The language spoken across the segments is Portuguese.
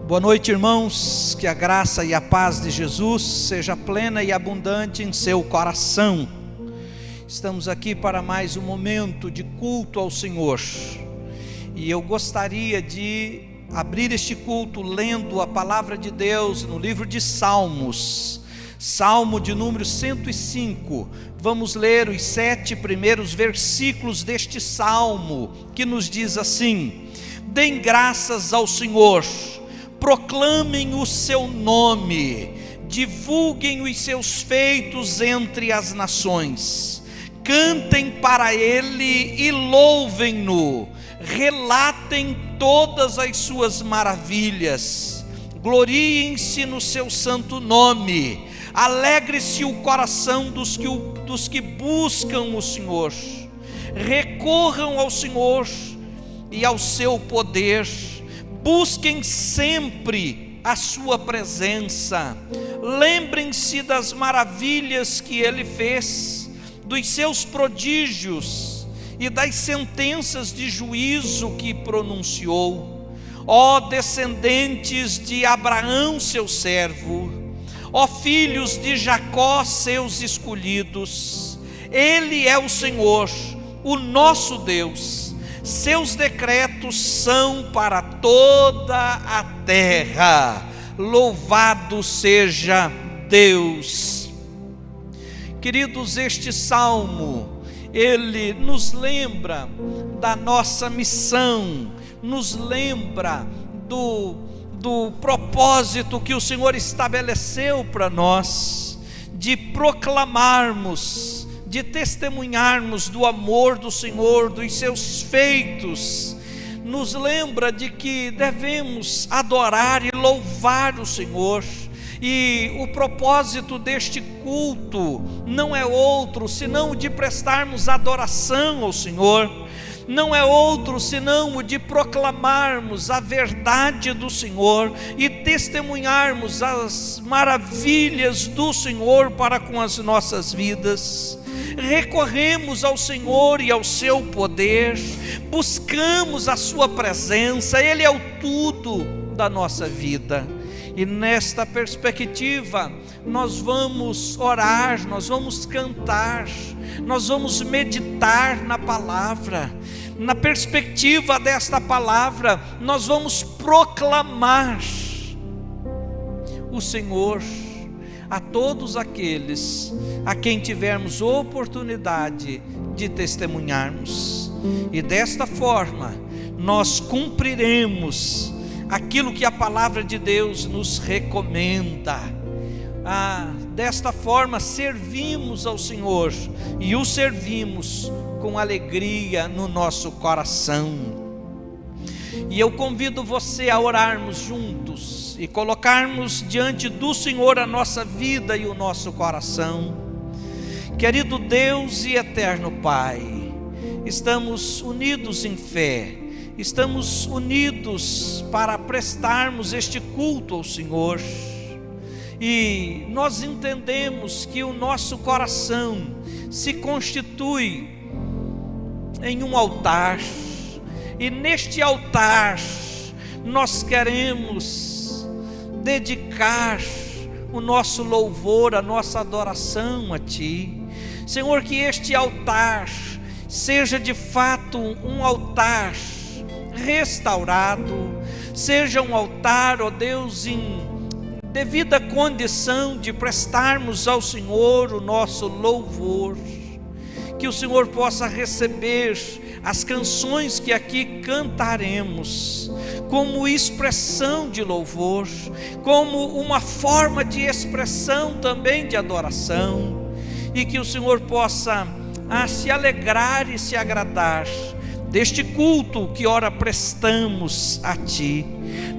Boa noite, irmãos, que a graça e a paz de Jesus seja plena e abundante em seu coração. Estamos aqui para mais um momento de culto ao Senhor, e eu gostaria de abrir este culto lendo a palavra de Deus no livro de Salmos, Salmo de número 105, vamos ler os 7 primeiros versículos deste Salmo, que nos diz assim: deem graças ao Senhor, proclamem o seu nome, divulguem os seus feitos entre as nações, cantem para ele e louvem-no, relatem todas as suas maravilhas, gloriem-se no seu santo nome, alegre-se o coração dos que buscam o Senhor, recorram ao Senhor e ao seu poder, busquem sempre a sua presença, lembrem-se das maravilhas que ele fez, dos seus prodígios e das sentenças de juízo que pronunciou. Ó descendentes de Abraão seu servo, ó filhos de Jacó seus escolhidos, ele é o Senhor, o nosso Deus. Seus decretos são para toda a terra. Louvado seja Deus. Queridos, este salmo, ele nos lembra da nossa missão, nos lembra do propósito que o Senhor estabeleceu para nós, de proclamarmos, de testemunharmos do amor do Senhor, dos seus feitos. Nos lembra de que devemos adorar e louvar o Senhor, e o propósito deste culto não é outro senão o de prestarmos adoração ao Senhor, não é outro senão o de proclamarmos a verdade do Senhor e testemunharmos as maravilhas do Senhor para com as nossas vidas. Recorremos ao Senhor e ao seu poder, buscamos a sua presença, ele é o tudo da nossa vida. E nesta perspectiva, nós vamos orar, nós vamos cantar, nós vamos meditar na palavra. Na perspectiva desta palavra, nós vamos proclamar o Senhor a todos aqueles a quem tivermos oportunidade de testemunharmos. E desta forma, nós cumpriremos aquilo que a palavra de Deus nos recomenda. Desta forma servimos ao Senhor e o servimos com alegria no nosso coração. E eu convido você a orarmos juntos e colocarmos diante do Senhor a nossa vida e o nosso coração. Querido Deus e eterno Pai, estamos unidos em fé, estamos unidos para prestarmos este culto ao Senhor, e nós entendemos que o nosso coração se constitui em um altar, e neste altar nós queremos dedicar o nosso louvor, a nossa adoração a Ti. Senhor, que este altar seja de fato um altar restaurado, seja um altar, ó Deus, em devida condição de prestarmos ao Senhor o nosso louvor, que o Senhor possa receber as canções que aqui cantaremos como expressão de louvor, como uma forma de expressão também de adoração, e que o Senhor possa se alegrar e se agradar deste culto que ora prestamos a Ti.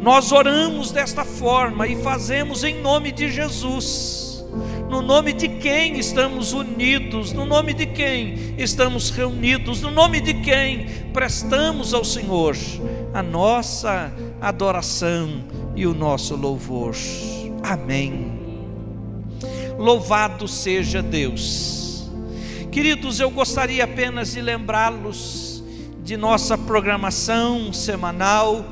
Nós oramos desta forma e fazemos em nome de Jesus, no nome de quem estamos unidos, no nome de quem estamos reunidos, no nome de quem prestamos ao Senhor a nossa adoração e o nosso louvor. Amém. Louvado seja Deus. Queridos, eu gostaria apenas de lembrá-los de nossa programação semanal.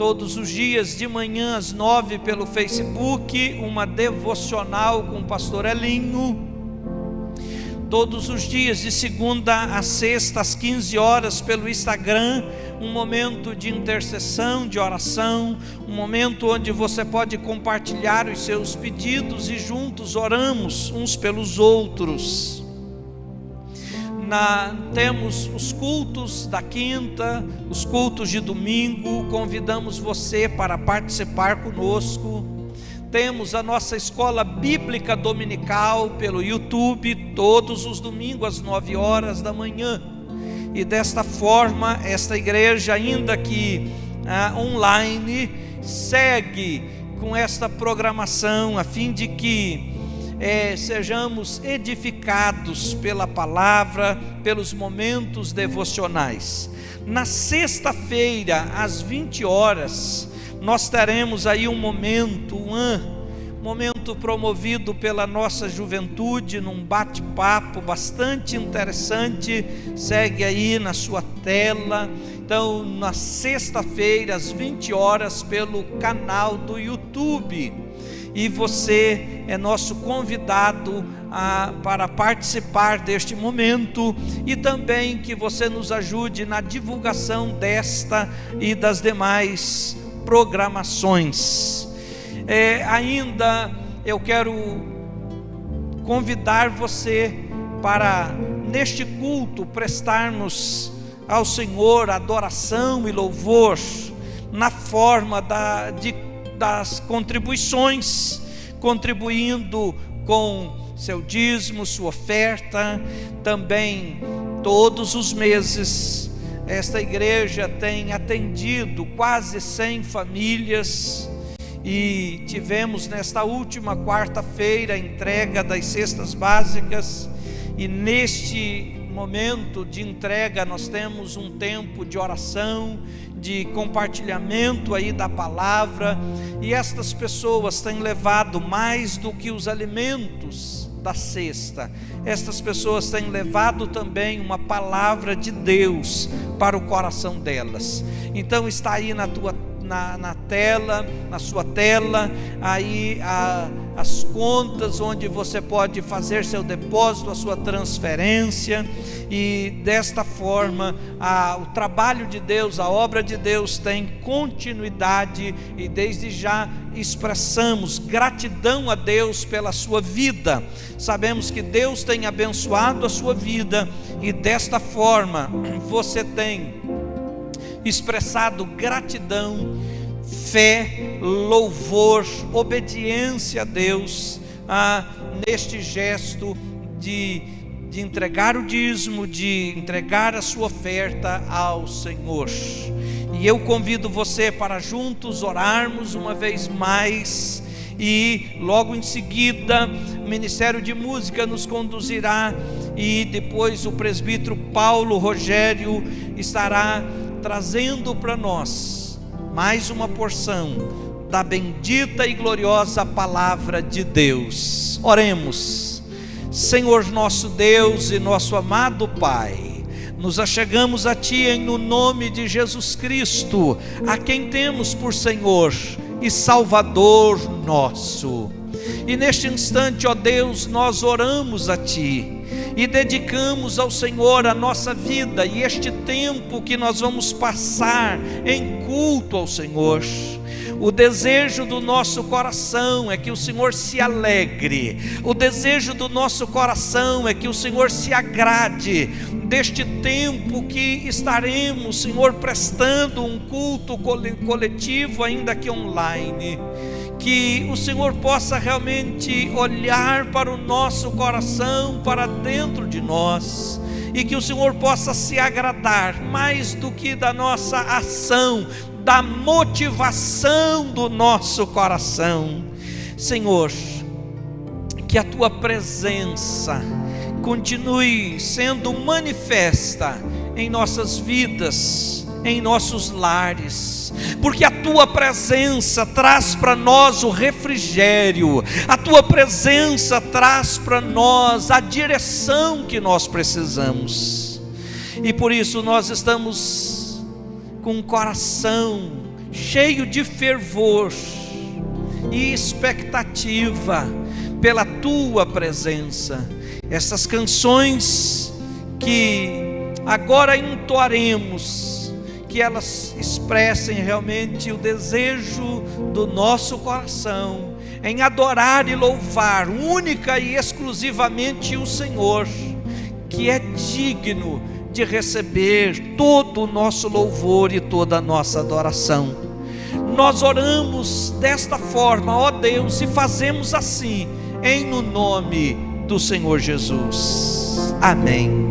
todos os dias de manhã às 9 pelo Facebook, uma devocional com o pastor Elinho. Todos os dias de segunda a sexta às 15 horas pelo Instagram, um momento de intercessão, de oração, um momento onde você pode compartilhar os seus pedidos e juntos oramos uns pelos outros. Temos os cultos da quinta, os cultos de domingo, convidamos você para participar conosco. Temos a nossa escola bíblica dominical pelo YouTube, todos os domingos às 9 horas da manhã. E desta forma, esta igreja, ainda que online, segue com esta programação, a fim de que sejamos edificados pela palavra, pelos momentos devocionais. Na sexta-feira, às 20 horas, nós teremos aí um momento promovido pela nossa juventude, num bate-papo bastante interessante, segue aí na sua tela. Então, na sexta-feira, às 20 horas, pelo canal do YouTube. E você é nosso convidado para participar deste momento, e também que você nos ajude na divulgação desta e das demais programações. Ainda eu quero convidar você para, neste culto, prestarmos ao Senhor adoração e louvor na forma das contribuições, contribuindo com seu dízimo, sua oferta. Também todos os meses esta igreja tem atendido quase 100 famílias, e tivemos nesta última quarta-feira a entrega das cestas básicas. E neste momento de entrega nós temos um tempo de oração, de compartilhamento aí da palavra, e estas pessoas têm levado mais do que os alimentos da cesta. Estas pessoas têm levado também uma palavra de Deus para o coração delas. Então está aí na sua tela, aí as contas onde você pode fazer seu depósito, a sua transferência. E desta forma o trabalho de Deus, a obra de Deus tem continuidade, e desde já expressamos gratidão a Deus pela sua vida. Sabemos que Deus tem abençoado a sua vida, e desta forma você tem expressado gratidão, fé, louvor, obediência a Deus, neste gesto de entregar o dízimo, de entregar a sua oferta ao Senhor. E eu convido você para juntos orarmos uma vez mais, e logo em seguida o Ministério de Música nos conduzirá, e depois o presbítero Paulo Rogério estará trazendo para nós mais uma porção da bendita e gloriosa palavra de Deus. Oremos. Senhor nosso Deus e nosso amado Pai, nos achegamos a Ti em no nome de Jesus Cristo, a quem temos por Senhor e Salvador nosso. E neste instante, ó Deus, nós oramos a Ti e dedicamos ao Senhor a nossa vida e este tempo que nós vamos passar em culto ao Senhor. O desejo do nosso coração é que o Senhor se alegre, o desejo do nosso coração é que o Senhor se agrade deste tempo que estaremos, Senhor, prestando um culto coletivo, ainda que online. Que o Senhor possa realmente olhar para o nosso coração, para dentro de nós, e que o Senhor possa se agradar mais do que da nossa ação, da motivação do nosso coração. Senhor, que a Tua presença continue sendo manifesta em nossas vidas, em nossos lares, porque a Tua presença traz para nós o refrigério, a Tua presença traz para nós a direção que nós precisamos. E por isso nós estamos com um coração cheio de fervor e expectativa pela tua presença. Essas canções que agora entoaremos, que elas expressem realmente o desejo do nosso coração em adorar e louvar única e exclusivamente o Senhor, que é digno de receber todo o nosso louvor e toda a nossa adoração. Nós oramos desta forma, ó Deus, e fazemos assim, no nome do Senhor Jesus. Amém.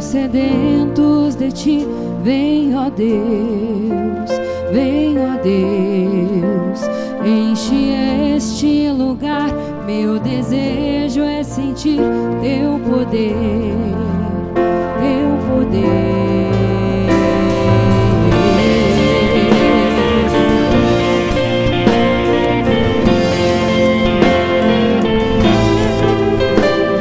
Sedentos de ti, vem, ó Deus, enche este lugar. Meu desejo é sentir teu poder, teu poder.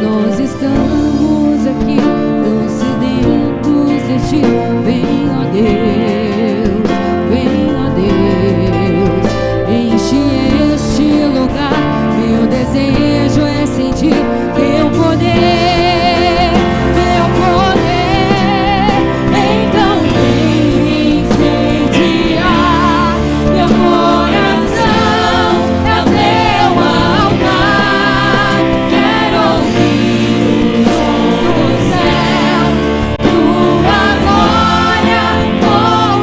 Nós estamos aqui tão sedentos de ti, vem, ó Deus, enche este lugar. Meu desejo é sentir teu poder, teu poder. Então vem incendiar meu coração, é o teu altar. Quero ouvir o som do céu, tua glória, oh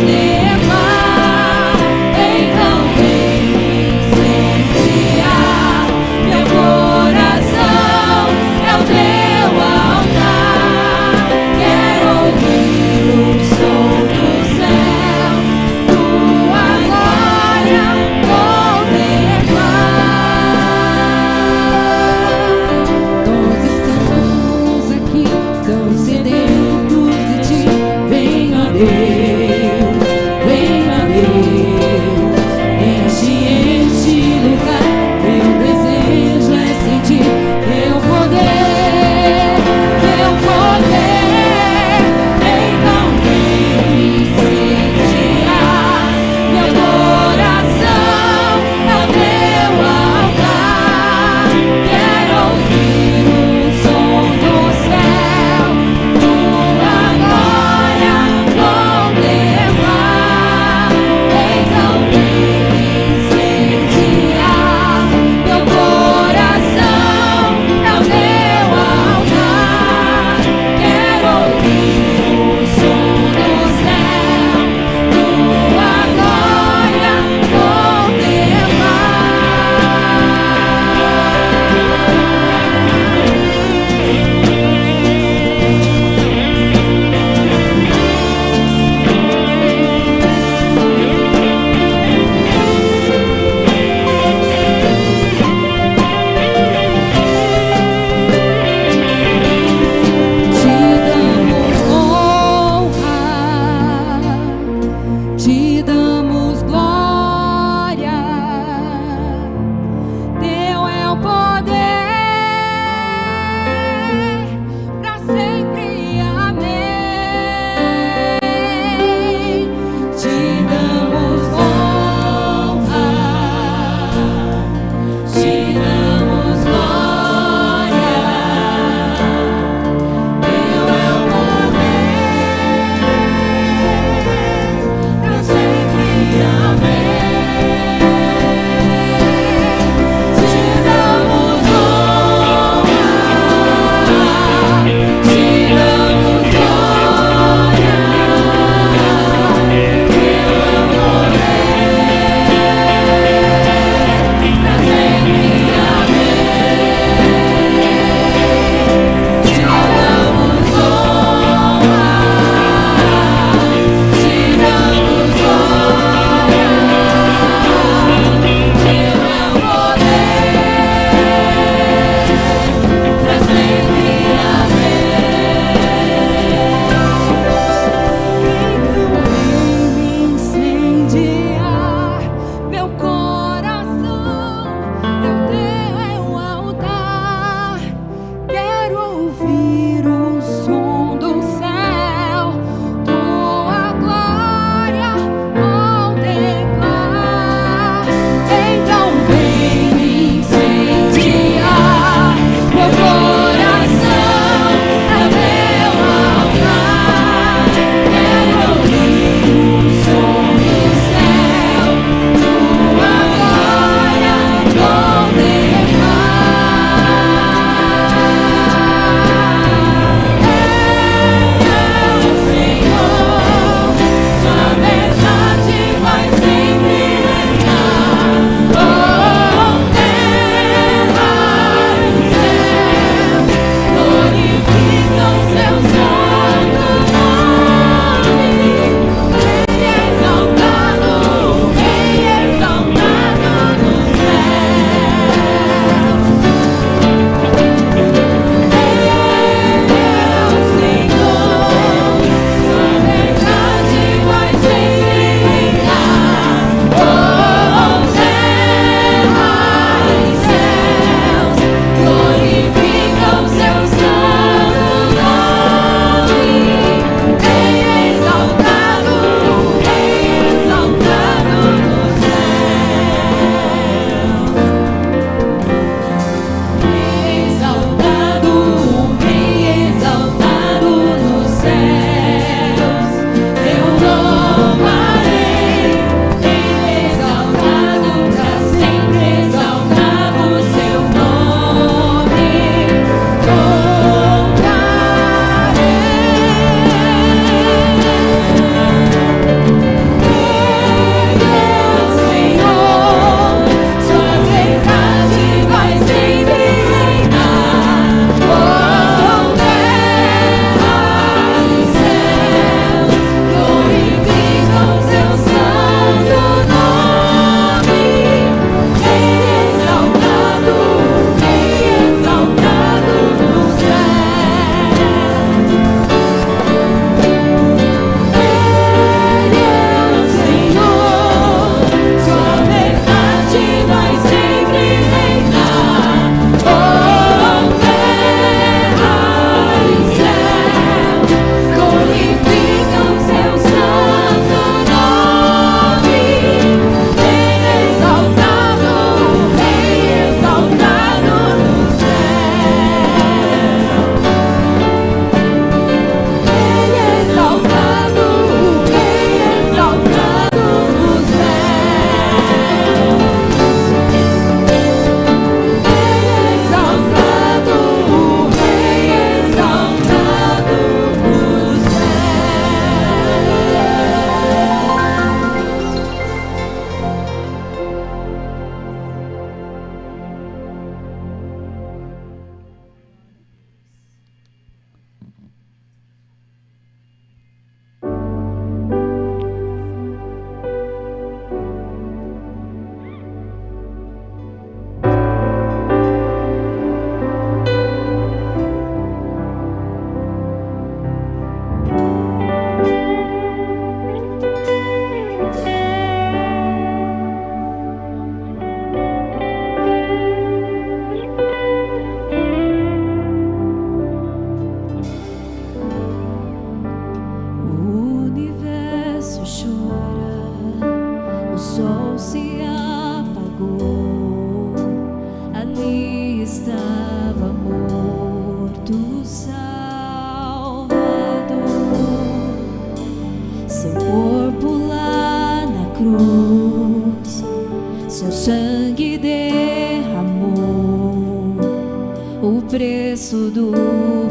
preço do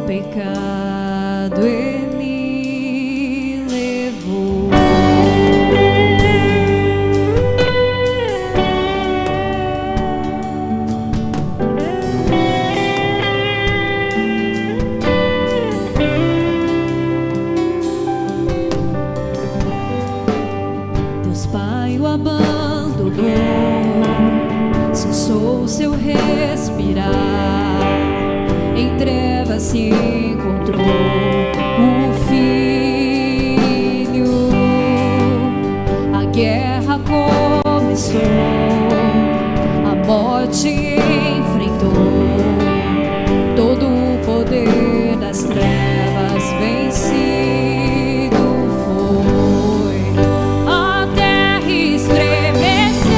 pecado Ele levou. Deus Pai o abandonou, cessou seu respirar, em trevas se encontrou o Filho. A guerra começou, a morte enfrentou, todo o poder das trevas vencido foi. A terra estremeceu,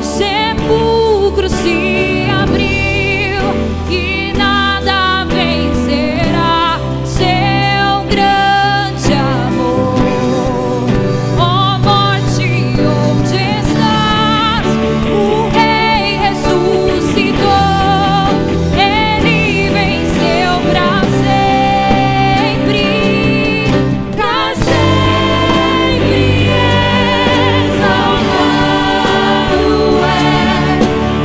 o sepulcro se abriu e nada vencerá seu grande amor. Ó morte, onde estás? O Rei ressuscitou, Ele venceu pra sempre, pra sempre exaltado é,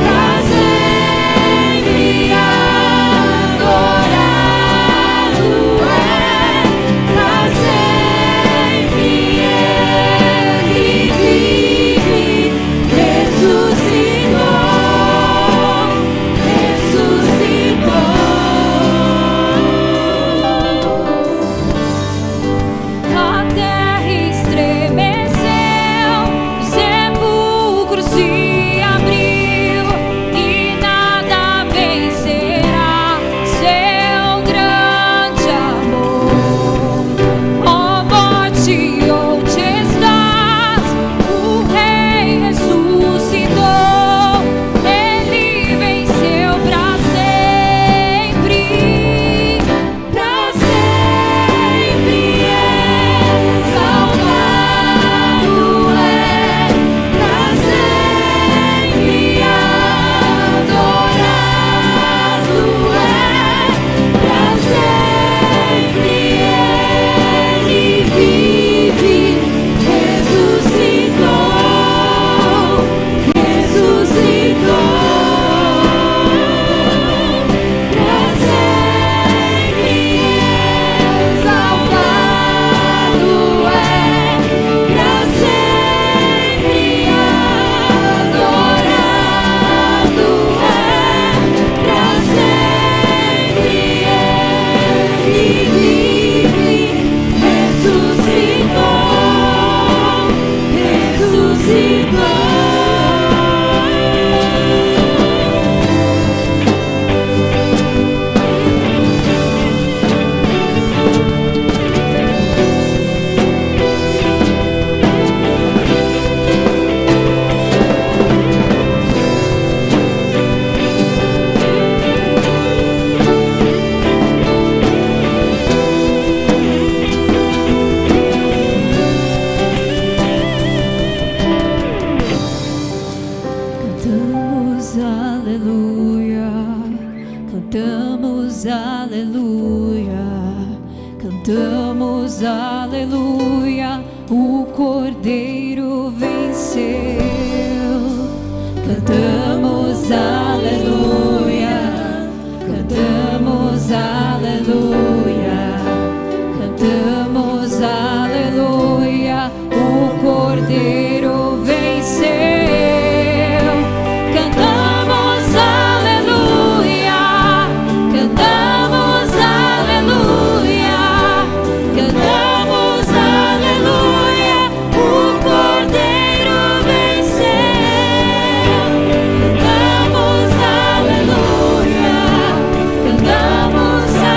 pra sempre adorado é, pra sempre Ele vive, ressuscitou, ressuscitou. A terra estremeceu, o sepulcro se abriu e nada vencerá seu grande amor. Ó morte, onde estás? O Rei ressuscitou, Ele venceu pra sempre, pra sempre exaltado é, pra sempre adorado é, pra sempre Ele vive, ressuscitou, ressuscitou, pra sempre exaltado é, pra sempre adorado é, pra sempre Ele vive, ressuscitou, ressuscitou. Cantamos aleluia, cantamos aleluia, cantamos aleluia, o Cordeiro venceu. Cantamos aleluia, cantamos aleluia, cantamos aleluia, o Cordeiro venceu. Cantamos aleluia, cantamos aleluia, cantamos aleluia, o Cordeiro venceu. Cantamos aleluia, cantamos aleluia.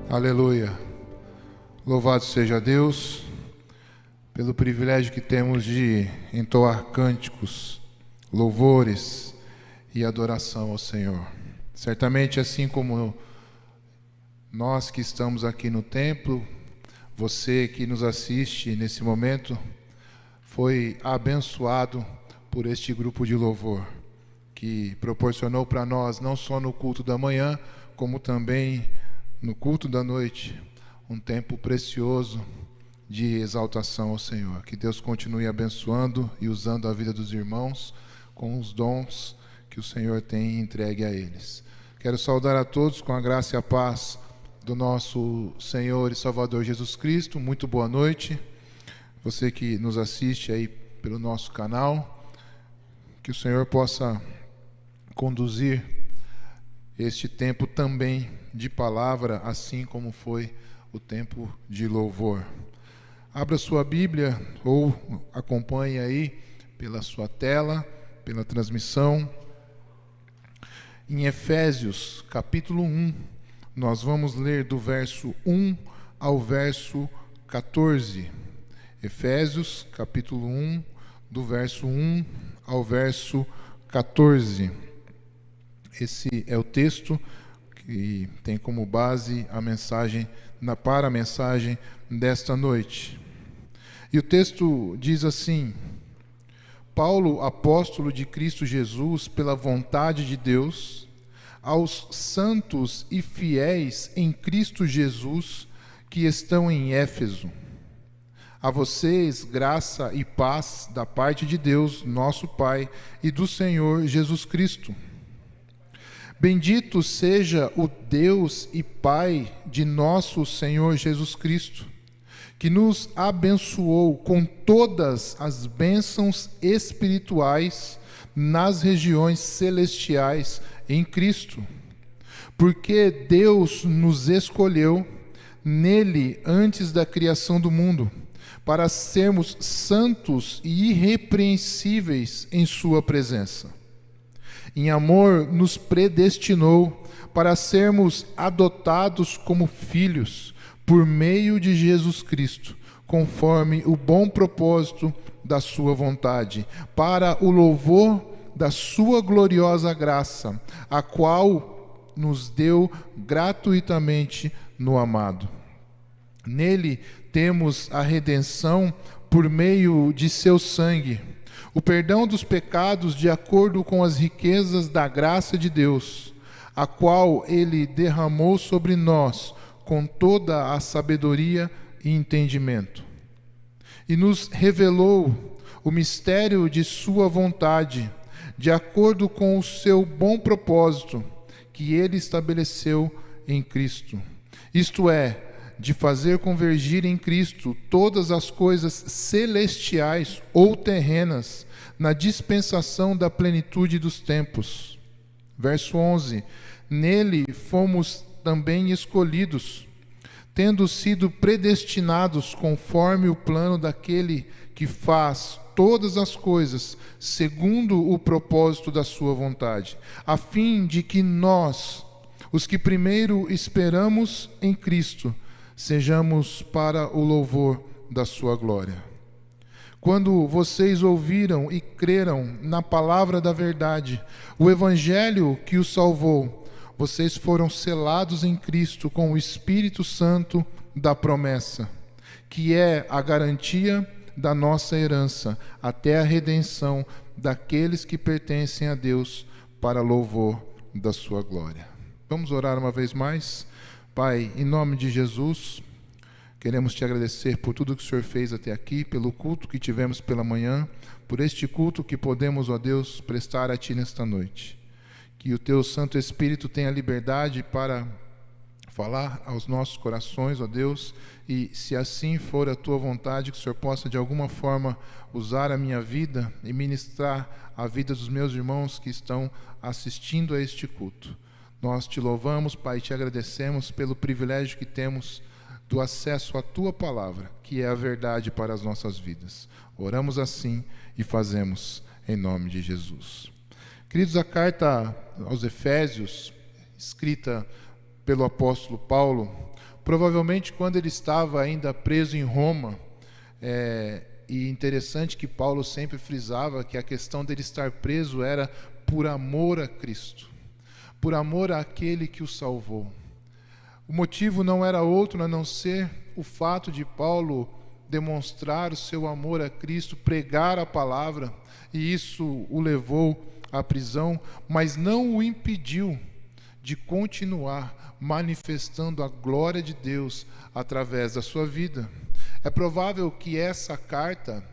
Aleluia. Louvado seja Deus pelo privilégio que temos de entoar cânticos, louvores e adoração ao Senhor. Certamente, assim como nós que estamos aqui no templo, você que nos assiste nesse momento, foi abençoado por este grupo de louvor, que proporcionou para nós, não só no culto da manhã, como também no culto da noite, um tempo precioso de exaltação ao Senhor. Que Deus continue abençoando e usando a vida dos irmãos com os dons que o Senhor tem entregue a eles. Quero saudar a todos com a graça e a paz do nosso Senhor e Salvador Jesus Cristo. Muito boa noite. Você que nos assiste aí pelo nosso canal, que o Senhor possa conduzir este tempo também de palavra, assim como foi o tempo de louvor. Abra sua Bíblia ou acompanhe aí pela sua tela, pela transmissão. Em Efésios, capítulo 1, nós vamos ler do verso 1 ao verso 14. Efésios, capítulo 1, do verso 1 ao verso 14. Esse é o texto que tem como base a mensagem, para a mensagem desta noite. E o texto diz assim: Paulo, apóstolo de Cristo Jesus, pela vontade de Deus, aos santos e fiéis em Cristo Jesus que estão em Éfeso. A vocês, graça e paz da parte de Deus, nosso Pai, e do Senhor Jesus Cristo. Bendito seja o Deus e Pai de nosso Senhor Jesus Cristo, que nos abençoou com todas as bênçãos espirituais nas regiões celestiais em Cristo, porque Deus nos escolheu nele antes da criação do mundo, para sermos santos e irrepreensíveis em sua presença. Em amor nos predestinou para sermos adotados como filhos por meio de Jesus Cristo, conforme o bom propósito da sua vontade, para o louvor da sua gloriosa graça, a qual nos deu gratuitamente no amado. Nele temos a redenção por meio de seu sangue, o perdão dos pecados de acordo com as riquezas da graça de Deus, a qual ele derramou sobre nós com toda a sabedoria e entendimento. E nos revelou o mistério de sua vontade, de acordo com o seu bom propósito, que ele estabeleceu em Cristo. Isto é, de fazer convergir em Cristo todas as coisas celestiais ou terrenas na dispensação da plenitude dos tempos. Verso 11: Nele fomos também escolhidos, tendo sido predestinados conforme o plano daquele que faz todas as coisas segundo o propósito da sua vontade, a fim de que nós, os que primeiro esperamos em Cristo, sejamos para o louvor da sua glória. Quando vocês ouviram e creram na palavra da verdade, o evangelho que os salvou, vocês foram selados em Cristo com o Espírito Santo da promessa, que é a garantia da nossa herança, até a redenção daqueles que pertencem a Deus, para louvor da sua glória. Vamos orar uma vez mais? Pai, em nome de Jesus, queremos te agradecer por tudo que o Senhor fez até aqui, pelo culto que tivemos pela manhã, por este culto que podemos, ó Deus, prestar a Ti nesta noite. Que o Teu Santo Espírito tenha liberdade para falar aos nossos corações, ó Deus, e se assim for a Tua vontade, que o Senhor possa de alguma forma usar a minha vida e ministrar a vida dos meus irmãos que estão assistindo a este culto. Nós te louvamos, Pai, e te agradecemos pelo privilégio que temos do acesso à Tua palavra, que é a verdade para as nossas vidas. Oramos assim e fazemos em nome de Jesus. Queridos, a carta aos Efésios, escrita pelo apóstolo Paulo, Provavelmente quando ele estava ainda preso em Roma, e interessante que Paulo sempre frisava que a questão dele estar preso era por amor a Cristo, por amor àquele que o salvou. O motivo não era outro a não ser o fato de Paulo demonstrar o seu amor a Cristo, pregar a palavra, e isso o levou à prisão, mas não o impediu de continuar manifestando a glória de Deus através da sua vida. É provável que essa carta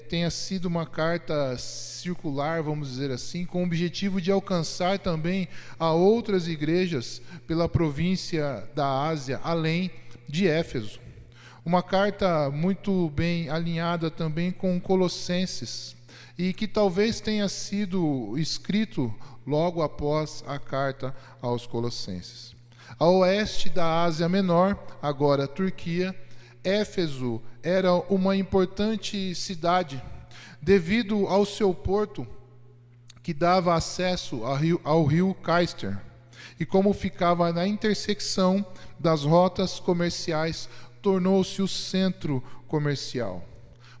tenha sido uma carta circular, vamos dizer assim, com o objetivo de alcançar também a outras igrejas pela província da Ásia, além de Éfeso. Uma carta muito bem alinhada também com Colossenses, e que talvez tenha sido escrito logo após a carta aos Colossenses. A oeste da Ásia Menor, agora Turquia, Éfeso era uma importante cidade, devido ao seu porto, que dava acesso ao rio Caister, e como ficava na intersecção das rotas comerciais, tornou-se o centro comercial.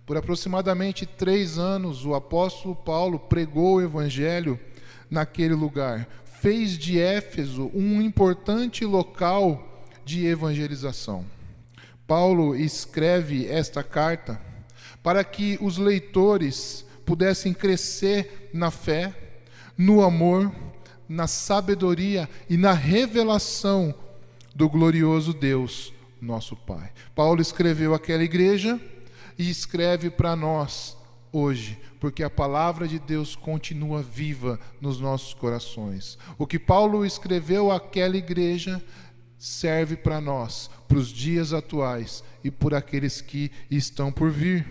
Por aproximadamente 3 anos, o apóstolo Paulo pregou o evangelho naquele lugar, fez de Éfeso um importante local de evangelização. Paulo escreve esta carta para que os leitores pudessem crescer na fé, no amor, na sabedoria e na revelação do glorioso Deus, nosso Pai. Paulo escreveu àquela igreja e escreve para nós hoje, porque a palavra de Deus continua viva nos nossos corações. O que Paulo escreveu àquela igreja serve para nós, para os dias atuais e por aqueles que estão por vir.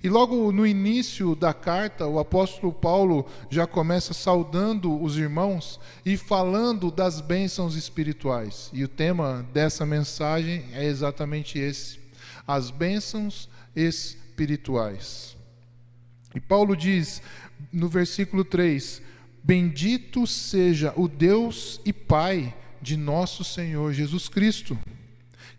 E logo no início da carta, o apóstolo Paulo já começa saudando os irmãos e falando das bênçãos espirituais. E o tema dessa mensagem é exatamente esse: as bênçãos espirituais. E Paulo diz no versículo 3: bendito seja o Deus e Pai de nosso Senhor Jesus Cristo,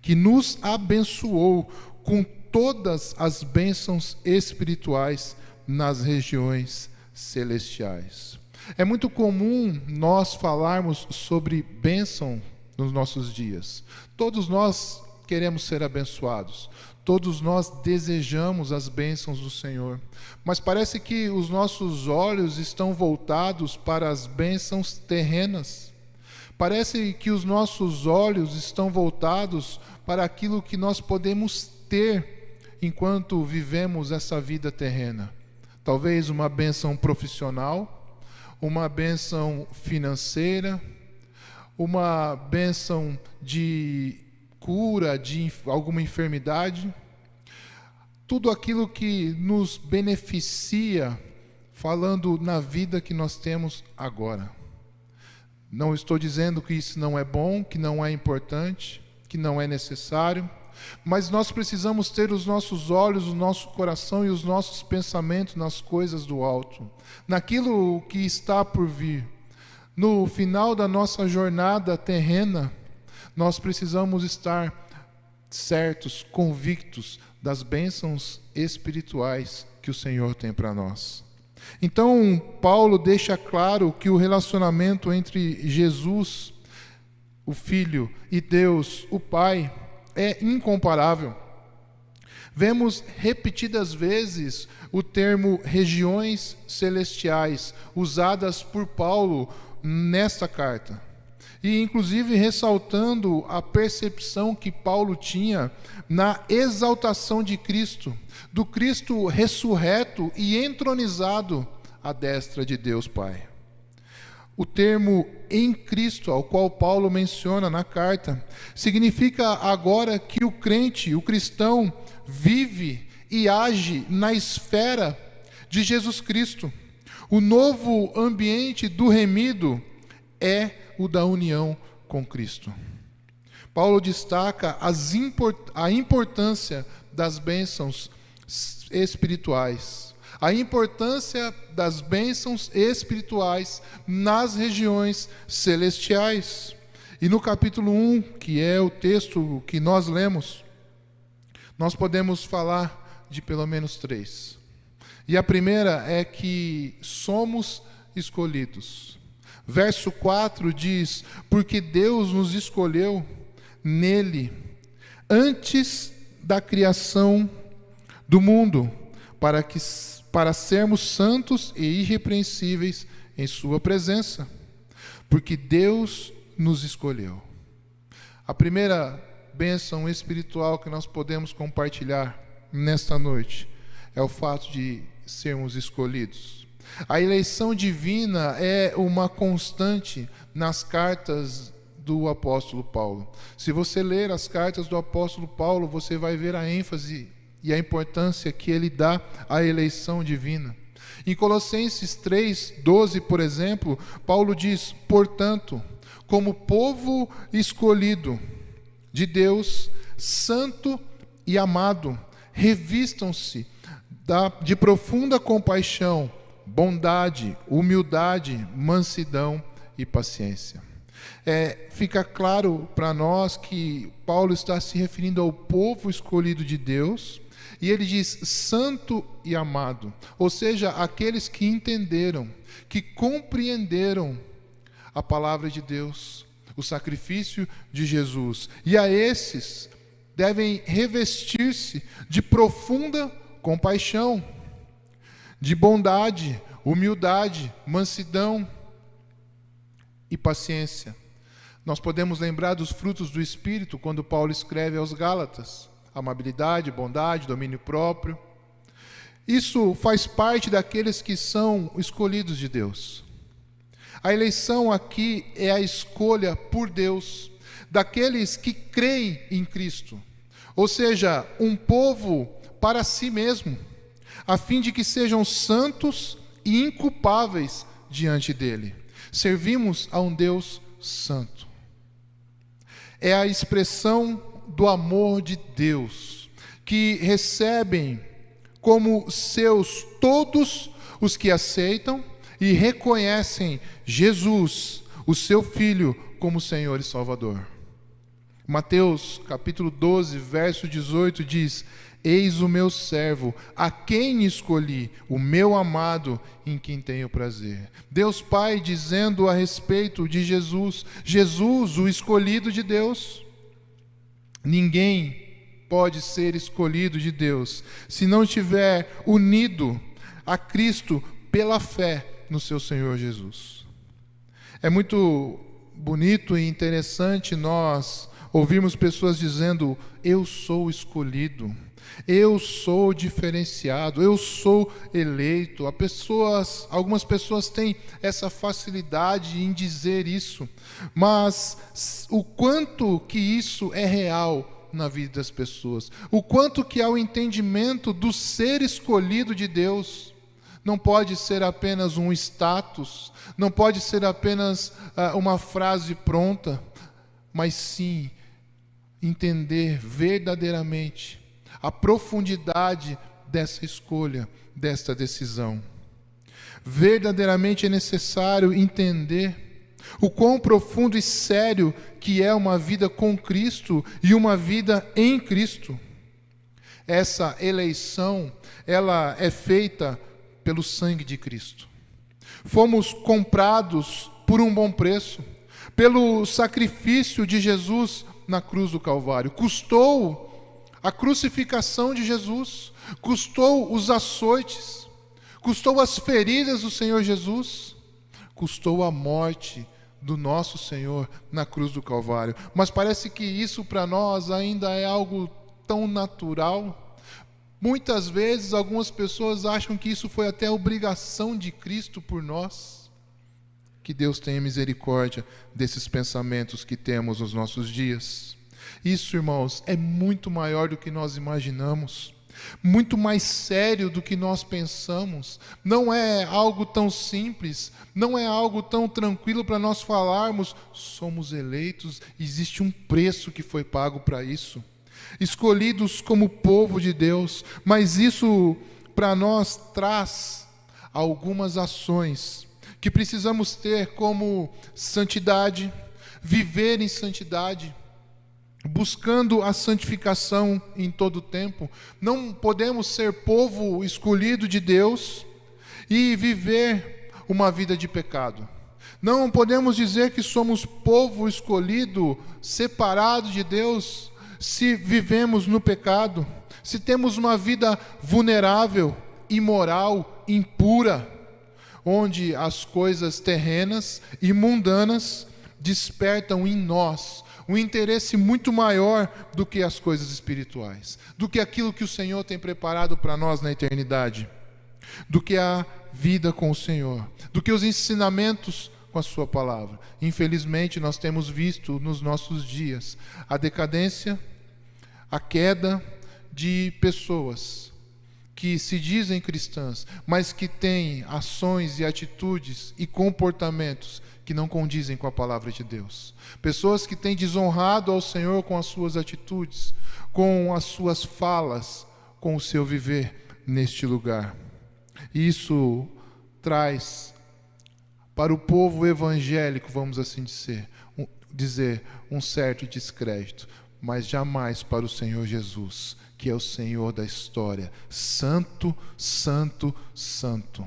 que nos abençoou com todas as bênçãos espirituais nas regiões celestiais. É muito comum nós falarmos sobre bênção nos nossos dias. Todos nós queremos ser abençoados. Todos nós desejamos as bênçãos do Senhor. Mas parece que os nossos olhos estão voltados para as bênçãos terrenas. Parece que os nossos olhos estão voltados para aquilo que nós podemos ter enquanto vivemos essa vida terrena. Talvez uma bênção profissional, uma bênção financeira, uma bênção de cura de alguma enfermidade. Tudo aquilo que nos beneficia, falando na vida que nós temos agora. Não estou dizendo que isso não é bom, que não é importante, que não é necessário, mas nós precisamos ter os nossos olhos, o nosso coração e os nossos pensamentos nas coisas do alto, naquilo que está por vir. No final da nossa jornada terrena, nós precisamos estar certos, convictos das bênçãos espirituais que o Senhor tem para nós. Então, Paulo deixa claro que o relacionamento entre Jesus, o Filho, e Deus, o Pai, é incomparável. Vemos repetidas vezes o termo regiões celestiais, usadas por Paulo nesta carta. E inclusive ressaltando a percepção que Paulo tinha na exaltação de Cristo, do Cristo ressurreto e entronizado à destra de Deus Pai. O termo em Cristo, ao qual Paulo menciona na carta, significa agora que o crente, o cristão, vive e age na esfera de Jesus Cristo. O novo ambiente do remido é o da união com Cristo. Paulo destaca a importância das bênçãos espirituais, a importância das bênçãos espirituais nas regiões celestiais. E no capítulo 1, que é o texto que nós lemos, nós podemos falar de pelo menos 3. E a primeira é que somos escolhidos. Verso 4 diz: porque Deus nos escolheu nele, antes da criação do mundo, para sermos santos e irrepreensíveis em sua presença. Porque Deus nos escolheu. A primeira bênção espiritual que nós podemos compartilhar nesta noite é o fato de sermos escolhidos. A eleição divina é uma constante nas cartas do apóstolo Paulo. Se você ler as cartas do apóstolo Paulo, você vai ver a ênfase e a importância que ele dá à eleição divina. Em Colossenses 3:12, por exemplo, Paulo diz: portanto, como povo escolhido de Deus, santo e amado, revistam-se de profunda compaixão, bondade, humildade, mansidão e paciência. Fica claro para nós que Paulo está se referindo ao povo escolhido de Deus, e ele diz santo e amado, ou seja, aqueles que entenderam, que compreenderam a palavra de Deus, o sacrifício de Jesus. E a esses devem revestir-se de profunda compaixão, de bondade, humildade, mansidão e paciência. Nós podemos lembrar dos frutos do Espírito quando Paulo escreve aos Gálatas: amabilidade, bondade, domínio próprio. Isso faz parte daqueles que são escolhidos de Deus. A eleição aqui é a escolha por Deus daqueles que creem em Cristo, ou seja, um povo para si mesmo, a fim de que sejam santos e inculpáveis diante dele. Servimos a um Deus santo. É a expressão do amor de Deus, que recebem como seus todos os que aceitam e reconhecem Jesus, o seu Filho, como Senhor e Salvador. Mateus capítulo 12, verso 18 diz: eis o meu servo, a quem escolhi, o meu amado, em quem tenho prazer. Deus Pai dizendo a respeito de Jesus, Jesus, o escolhido de Deus. Ninguém pode ser escolhido de Deus se não estiver unido a Cristo pela fé no seu Senhor Jesus. É muito bonito e interessante nós ouvirmos pessoas dizendo: eu sou escolhido, eu sou diferenciado, eu sou eleito. Algumas pessoas têm essa facilidade em dizer isso, mas o quanto que isso é real na vida das pessoas, o quanto que há o entendimento do ser escolhido de Deus. Não pode ser apenas um status, não pode ser apenas uma frase pronta, mas sim entender verdadeiramente a profundidade dessa escolha, desta decisão. Verdadeiramente é necessário entender o quão profundo e sério que é uma vida com Cristo e uma vida em Cristo. Essa eleição, ela é feita pelo sangue de Cristo. Fomos comprados por um bom preço, pelo sacrifício de Jesus na cruz do Calvário. Custou a crucificação de Jesus, custou os açoites, custou as feridas do Senhor Jesus, custou a morte do nosso Senhor na cruz do Calvário. Mas parece que isso para nós ainda é algo tão natural. Muitas vezes algumas pessoas acham que isso foi até obrigação de Cristo por nós. Que Deus tenha misericórdia desses pensamentos que temos nos nossos dias. Isso, irmãos, é muito maior do que nós imaginamos, muito mais sério do que nós pensamos. Não é algo tão simples, não é algo tão tranquilo para nós falarmos: somos eleitos, existe um preço que foi pago para isso. Escolhidos como povo de Deus, mas isso para nós traz algumas ações que precisamos ter, como santidade, viver em santidade, buscando a santificação em todo o tempo. Não podemos ser povo escolhido de Deus e viver uma vida de pecado. Não podemos dizer que somos povo escolhido, separado de Deus, se vivemos no pecado, se temos uma vida vulnerável, imoral, impura, onde as coisas terrenas e mundanas despertam em nós um interesse muito maior do que as coisas espirituais, do que aquilo que o Senhor tem preparado para nós na eternidade, do que a vida com o Senhor, do que os ensinamentos com a sua palavra. Infelizmente, nós temos visto nos nossos dias a decadência, a queda de pessoas que se dizem cristãs, mas que têm ações e atitudes e comportamentos que não condizem com a palavra de Deus. Pessoas que têm desonrado ao Senhor com as suas atitudes, com as suas falas, com o seu viver neste lugar. Isso traz para o povo evangélico, vamos assim dizer, um certo descrédito, mas jamais para o Senhor Jesus, que é o Senhor da história. Santo, santo, santo.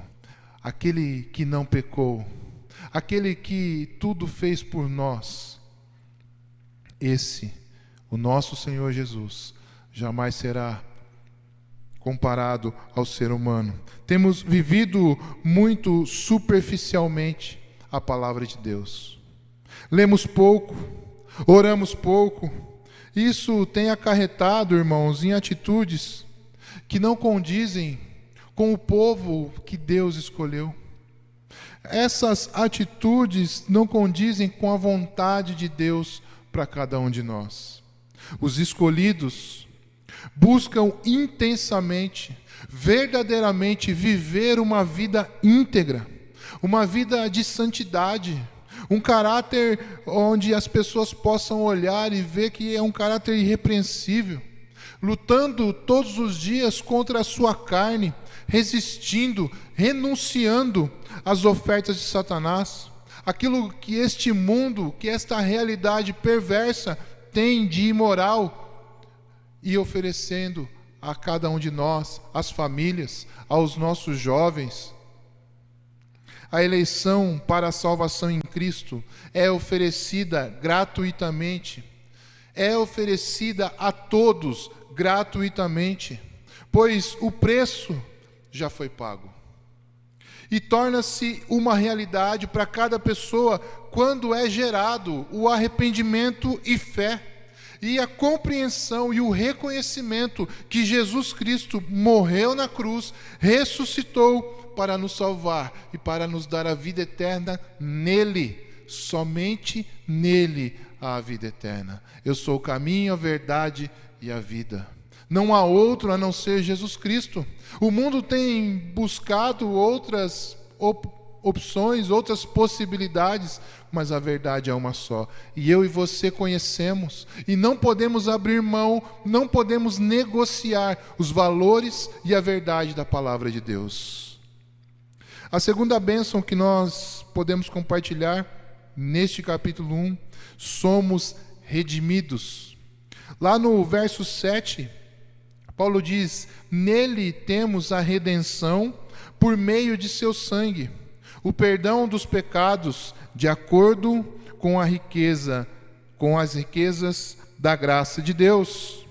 Aquele que não pecou, aquele que tudo fez por nós. Esse, o nosso Senhor Jesus, jamais será comparado ao ser humano. Temos vivido muito superficialmente a palavra de Deus. Lemos pouco, oramos pouco. Isso tem acarretado, irmãos, em atitudes que não condizem com o povo que Deus escolheu. Essas atitudes não condizem com a vontade de Deus para cada um de nós. Os escolhidos buscam intensamente, verdadeiramente viver uma vida íntegra, uma vida de santidade, um caráter onde as pessoas possam olhar e ver que é um caráter irrepreensível, lutando todos os dias contra a sua carne, resistindo, renunciando às ofertas de Satanás, aquilo que este mundo, que esta realidade perversa tem de imoral, e oferecendo a cada um de nós, às famílias, aos nossos jovens. A eleição para a salvação em Cristo é oferecida gratuitamente, é oferecida a todos gratuitamente, pois o preço já foi pago. E torna-se uma realidade para cada pessoa quando é gerado o arrependimento e fé, e a compreensão e o reconhecimento que Jesus Cristo morreu na cruz, ressuscitou para nos salvar e para nos dar a vida eterna nele, somente nele há a vida eterna. Eu sou o caminho, a verdade e a vida. Não há outro a não ser Jesus Cristo. O mundo tem buscado outras opções, outras possibilidades, mas a verdade é uma só. E eu e você conhecemos, e não podemos abrir mão, não podemos negociar os valores e a verdade da palavra de Deus. A segunda bênção que nós podemos compartilhar neste capítulo 1, somos redimidos. Lá no verso 7, Paulo diz: nele temos a redenção por meio de seu sangue, o perdão dos pecados, de acordo com as riquezas da graça de Deus.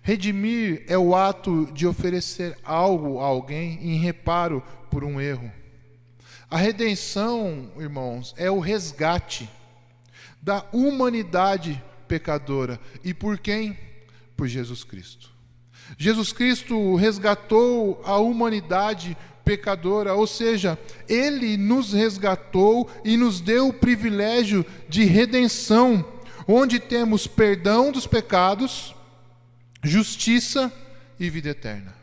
Redimir é o ato de oferecer algo a alguém em reparo por um erro. A redenção, irmãos, é o resgate da humanidade pecadora. E por quem? Por Jesus Cristo. Jesus Cristo resgatou a humanidade pecadora, ou seja, Ele nos resgatou e nos deu o privilégio de redenção, onde temos perdão dos pecados, justiça e vida eterna.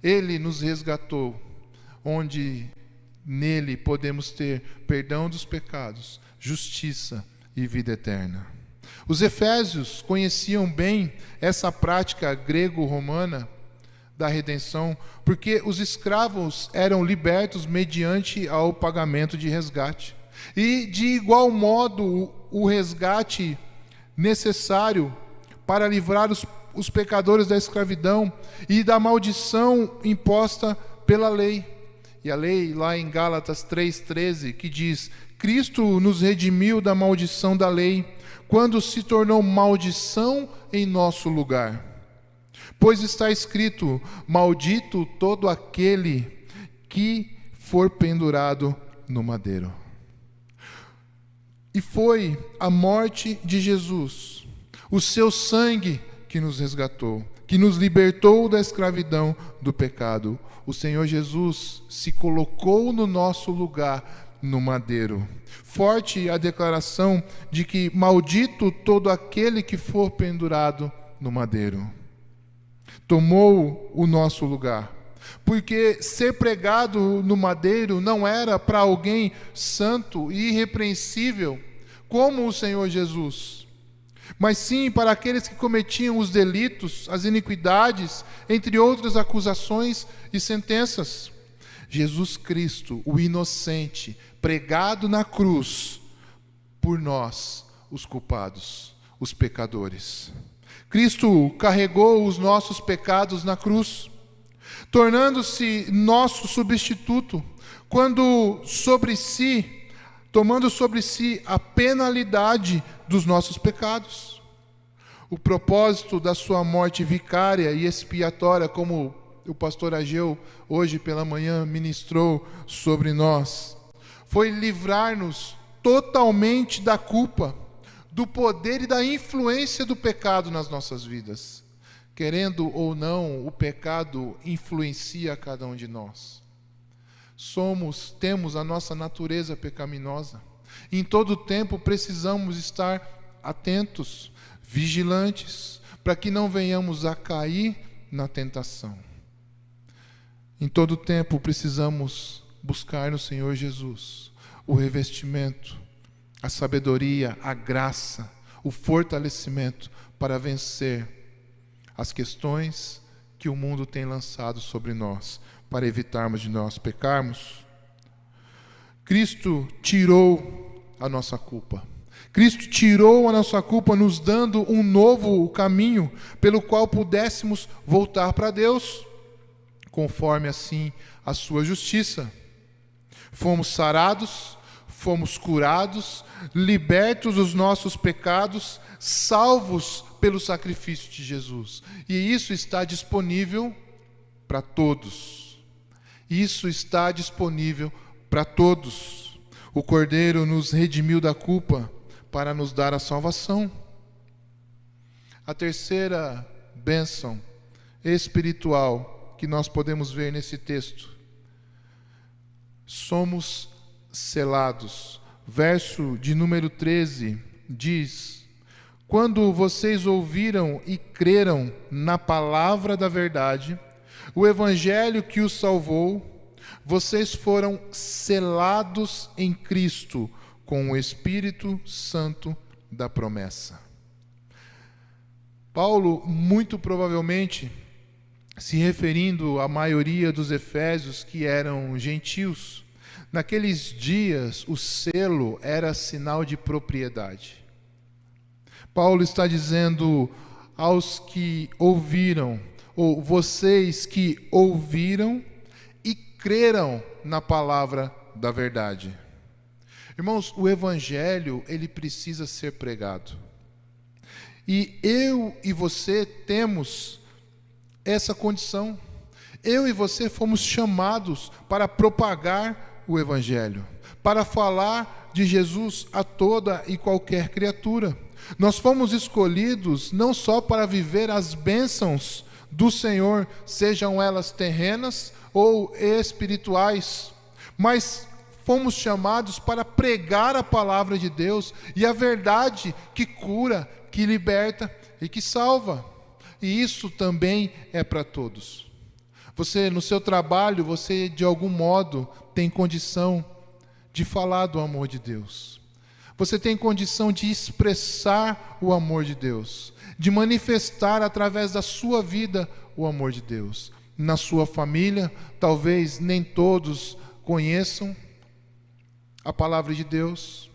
Ele nos resgatou, onde nele podemos ter perdão dos pecados, justiça e vida eterna. Os efésios conheciam bem essa prática grego-romana da redenção, porque os escravos eram libertos mediante ao pagamento de resgate. E de igual modo, o resgate necessário para livrar os pecadores da escravidão e da maldição imposta pela lei. E a lei, lá em Gálatas 3,13, que diz: Cristo nos redimiu da maldição da lei, quando se tornou maldição em nosso lugar. Pois está escrito: maldito todo aquele que for pendurado no madeiro. E foi a morte de Jesus, o seu sangue, que nos resgatou, que nos libertou da escravidão do pecado. O Senhor Jesus se colocou no nosso lugar no madeiro. Forte a declaração de que maldito todo aquele que for pendurado no madeiro. Tomou o nosso lugar. Porque ser pregado no madeiro não era para alguém santo e irrepreensível, como o Senhor Jesus, mas sim para aqueles que cometiam os delitos, as iniquidades, entre outras acusações e sentenças. Jesus Cristo, o inocente, pregado na cruz por nós, os culpados, os pecadores. Cristo carregou os nossos pecados na cruz, tornando-se nosso substituto, tomando sobre si a penalidade dos nossos pecados. O propósito da sua morte vicária e expiatória, como o pastor Ageu hoje pela manhã ministrou sobre nós, foi livrar-nos totalmente da culpa, do poder e da influência do pecado nas nossas vidas. Querendo ou não, o pecado influencia cada um de nós. Temos a nossa natureza pecaminosa. Em todo tempo precisamos estar atentos, vigilantes, para que não venhamos a cair na tentação. Em todo tempo precisamos buscar no Senhor Jesus o revestimento, a sabedoria, a graça, o fortalecimento para vencer as questões que o mundo tem lançado sobre nós, para evitarmos de nós pecarmos. Cristo tirou a nossa culpa. Cristo tirou a nossa culpa, nos dando um novo caminho pelo qual pudéssemos voltar para Deus, conforme assim a sua justiça. Fomos sarados, fomos curados, libertos dos nossos pecados, salvos pelo sacrifício de Jesus. E isso está disponível para todos. Isso está disponível para todos. O Cordeiro nos redimiu da culpa para nos dar a salvação. A terceira bênção espiritual que nós podemos ver nesse texto: somos selados. Verso de número 13 diz: quando vocês ouviram e creram na palavra da verdade, o evangelho que os salvou, vocês foram selados em Cristo com o Espírito Santo da promessa. Paulo, muito provavelmente, se referindo à maioria dos efésios que eram gentios, naqueles dias o selo era sinal de propriedade. Paulo está dizendo aos que ouviram, ou vocês que ouviram e creram na palavra da verdade. Irmãos, o evangelho, ele precisa ser pregado. E eu e você temos essa condição. Eu e você fomos chamados para propagar o evangelho, para falar de Jesus a toda e qualquer criatura. Nós fomos escolhidos não só para viver as bênçãos do Senhor, sejam elas terrenas ou espirituais, mas fomos chamados para pregar a palavra de Deus e a verdade que cura, que liberta e que salva. E isso também é para todos. Você, no seu trabalho, você de algum modo tem condição de falar do amor de Deus. Você tem condição de expressar o amor de Deus, de manifestar através da sua vida o amor de Deus. Na sua família, talvez nem todos conheçam a palavra de Deus,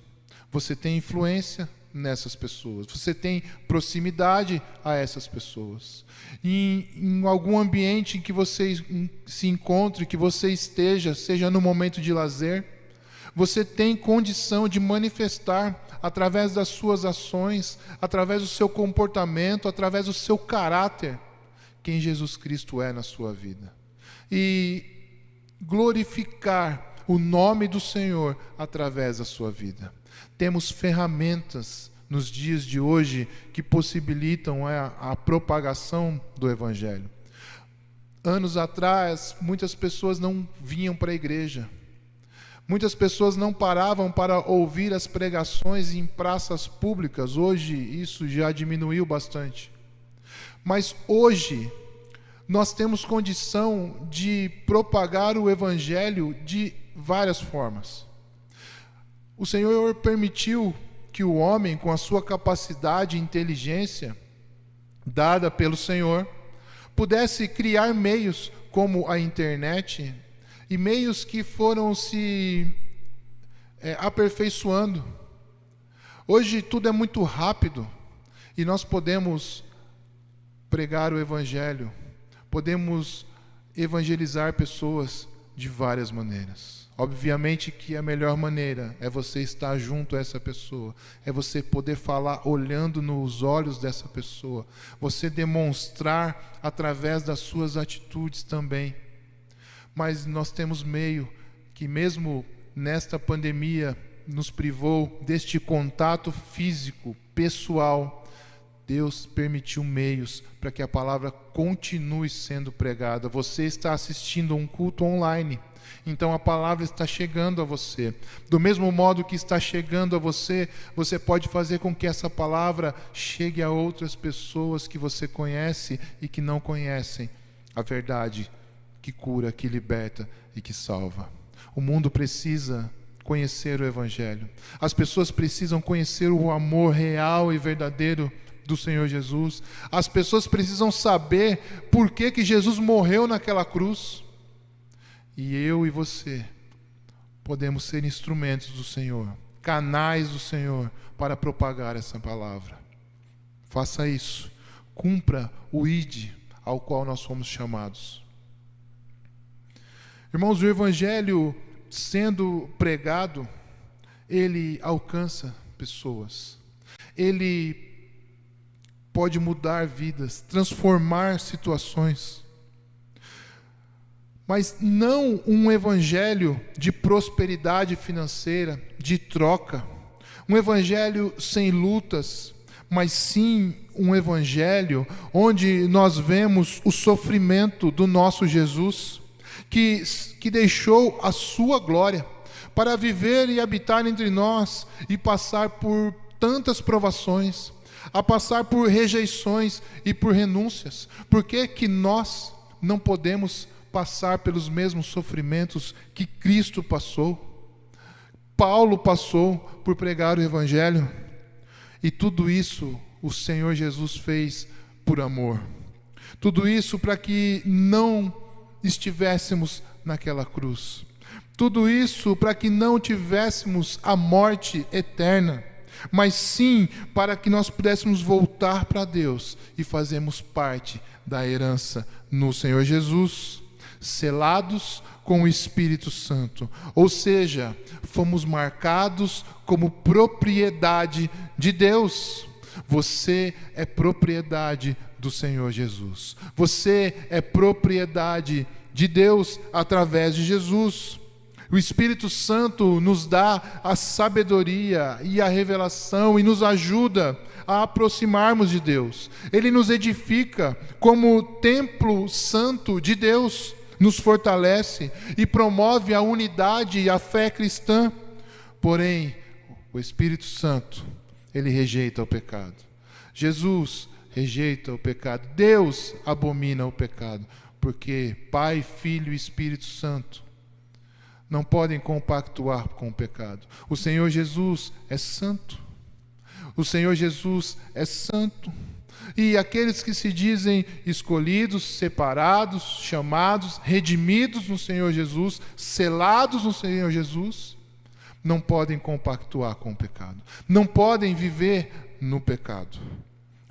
você tem influência nessas pessoas, você tem proximidade a essas pessoas. E em algum ambiente em que você se encontre, que você esteja, seja no momento de lazer, você tem condição de manifestar através das suas ações, através do seu comportamento, através do seu caráter, quem Jesus Cristo é na sua vida. E glorificar o nome do Senhor através da sua vida. Temos ferramentas nos dias de hoje que possibilitam a propagação do Evangelho. Anos atrás, muitas pessoas não vinham para a igreja. Muitas pessoas não paravam para ouvir as pregações em praças públicas. Hoje isso já diminuiu bastante. Mas hoje nós temos condição de propagar o Evangelho de várias formas. O Senhor permitiu que o homem, com a sua capacidade e inteligência dada pelo Senhor, pudesse criar meios como a internet, e meios que foram se aperfeiçoando. Hoje tudo é muito rápido e nós podemos pregar o Evangelho, podemos evangelizar pessoas de várias maneiras. Obviamente que a melhor maneira é você estar junto a essa pessoa, é você poder falar olhando nos olhos dessa pessoa, você demonstrar através das suas atitudes também. Mas nós temos meio que, mesmo nesta pandemia, nos privou deste contato físico, pessoal. Deus permitiu meios para que a palavra continue sendo pregada. Você está assistindo a um culto online, então a palavra está chegando a você. Do mesmo modo que está chegando a você, você pode fazer com que essa palavra chegue a outras pessoas que você conhece e que não conhecem a verdade que cura, que liberta e que salva. O mundo precisa conhecer o Evangelho. As pessoas precisam conhecer o amor real e verdadeiro do Senhor Jesus. As pessoas precisam saber por que Jesus morreu naquela cruz. E eu e você podemos ser instrumentos do Senhor, canais do Senhor para propagar essa palavra. Faça isso. Cumpra o ID ao qual nós fomos chamados. Irmãos, o Evangelho sendo pregado, ele alcança pessoas. Ele pode mudar vidas, transformar situações. Mas não um evangelho de prosperidade financeira, de troca. Um evangelho sem lutas, mas sim um evangelho onde nós vemos o sofrimento do nosso Jesus, que deixou a sua glória para viver e habitar entre nós e passar por tantas provações, a passar por rejeições e por renúncias. Por que nós não podemos passar pelos mesmos sofrimentos que Cristo passou? Paulo passou por pregar o Evangelho, e tudo isso o Senhor Jesus fez por amor. Tudo isso para que não estivéssemos naquela cruz. Tudo isso para que não tivéssemos a morte eterna, mas sim para que nós pudéssemos voltar para Deus e fazermos parte da herança no Senhor Jesus, selados com o Espírito Santo. Ou seja, fomos marcados como propriedade de Deus. Você é propriedade do Senhor Jesus. Você é propriedade de Deus através de Jesus. O Espírito Santo nos dá a sabedoria e a revelação e nos ajuda a aproximarmos de Deus. Ele nos edifica como templo santo de Deus, nos fortalece e promove a unidade e a fé cristã. Porém, o Espírito Santo, ele rejeita o pecado. Jesus rejeita o pecado. Deus abomina o pecado, porque Pai, Filho e Espírito Santo não podem compactuar com o pecado. O Senhor Jesus é santo. O Senhor Jesus é santo. E aqueles que se dizem escolhidos, separados, chamados, redimidos no Senhor Jesus, selados no Senhor Jesus, não podem compactuar com o pecado, não podem viver no pecado.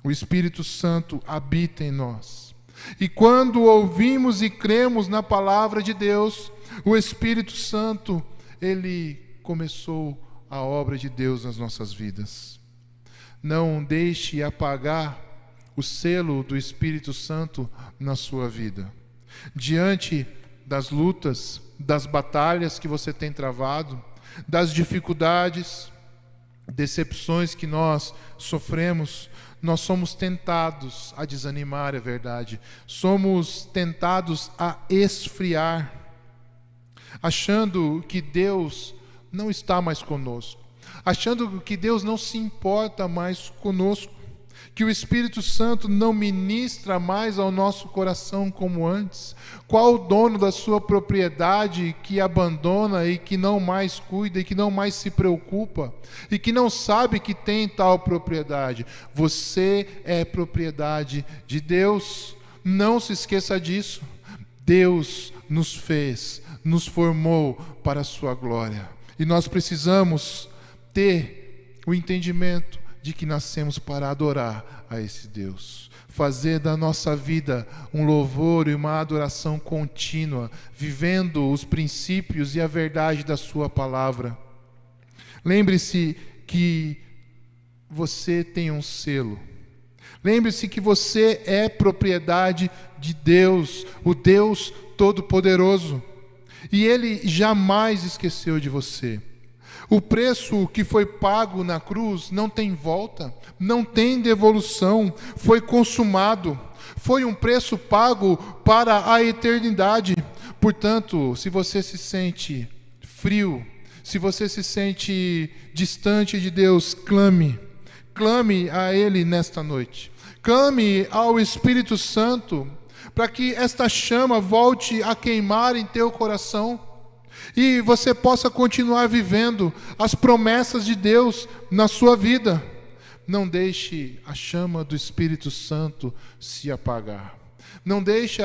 O Espírito Santo habita em nós. E quando ouvimos e cremos na palavra de Deus, o Espírito Santo, ele começou a obra de Deus nas nossas vidas. Não deixe apagar o selo do Espírito Santo na sua vida. Diante das lutas, das batalhas que você tem travado, das dificuldades, decepções que nós sofremos, nós somos tentados a desanimar, é verdade. Somos tentados a esfriar, achando que Deus não está mais conosco, achando que Deus não se importa mais conosco, que o Espírito Santo não ministra mais ao nosso coração como antes. Qual o dono da sua propriedade que abandona e que não mais cuida e que não mais se preocupa e que não sabe que tem tal propriedade? Você é propriedade de Deus. Não se esqueça disso. Deus nos fez, nos formou para a sua glória. E nós precisamos ter o entendimento de que nascemos para adorar a esse Deus. Fazer da nossa vida um louvor e uma adoração contínua, vivendo os princípios e a verdade da sua palavra. Lembre-se que você tem um selo. Lembre-se que você é propriedade de Deus, o Deus Todo-Poderoso. E Ele jamais esqueceu de você. O preço que foi pago na cruz não tem volta, não tem devolução, foi consumado. Foi um preço pago para a eternidade. Portanto, se você se sente frio, se você se sente distante de Deus, clame a Ele nesta noite. Clame ao Espírito Santo para que esta chama volte a queimar em teu coração e você possa continuar vivendo as promessas de Deus na sua vida. Não deixe a chama do Espírito Santo se apagar. Não deixe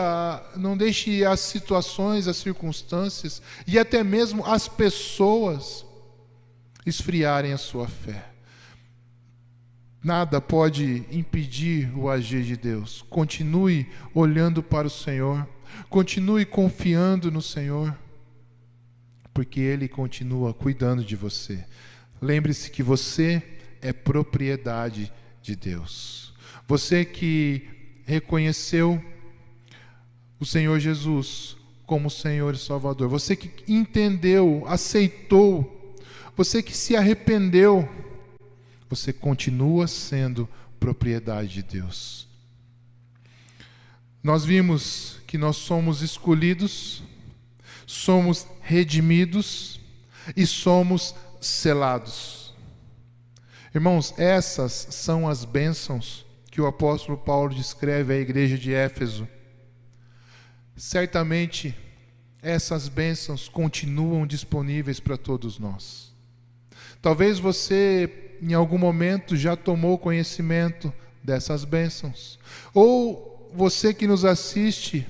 as situações, as circunstâncias e até mesmo as pessoas esfriarem a sua fé. Nada pode impedir o agir de Deus. Continue olhando para o Senhor. Continue confiando no Senhor, porque Ele continua cuidando de você. Lembre-se que você é propriedade de Deus. Você que reconheceu o Senhor Jesus como Senhor e Salvador, você que entendeu, aceitou, você que se arrependeu, você continua sendo propriedade de Deus. Nós vimos que nós somos escolhidos, somos redimidos e somos selados. Irmãos, essas são as bênçãos que o apóstolo Paulo descreve à igreja de Éfeso. Certamente, essas bênçãos continuam disponíveis para todos nós. Talvez você, em algum momento, já tomou conhecimento dessas bênçãos. Ou você que nos assiste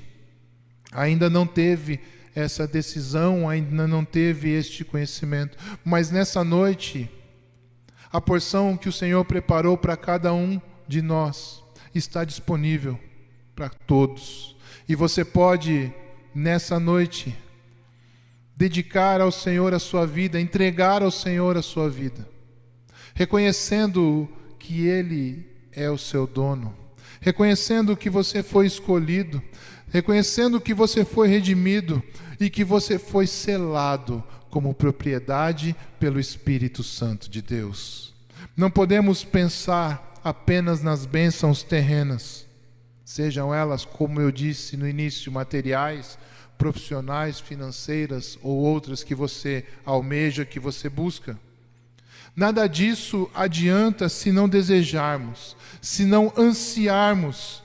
ainda não teve essa decisão, ainda não teve este conhecimento. Mas nessa noite, a porção que o Senhor preparou para cada um de nós está disponível para todos. E você pode, nessa noite, dedicar ao Senhor a sua vida, entregar ao Senhor a sua vida, reconhecendo que Ele é o seu dono, reconhecendo que você foi escolhido, reconhecendo que você foi redimido e que você foi selado como propriedade pelo Espírito Santo de Deus. Não podemos pensar apenas nas bênçãos terrenas, sejam elas, como eu disse no início, materiais, profissionais, financeiras ou outras que você almeja, que você busca. Nada disso adianta se não desejarmos, se não ansiarmos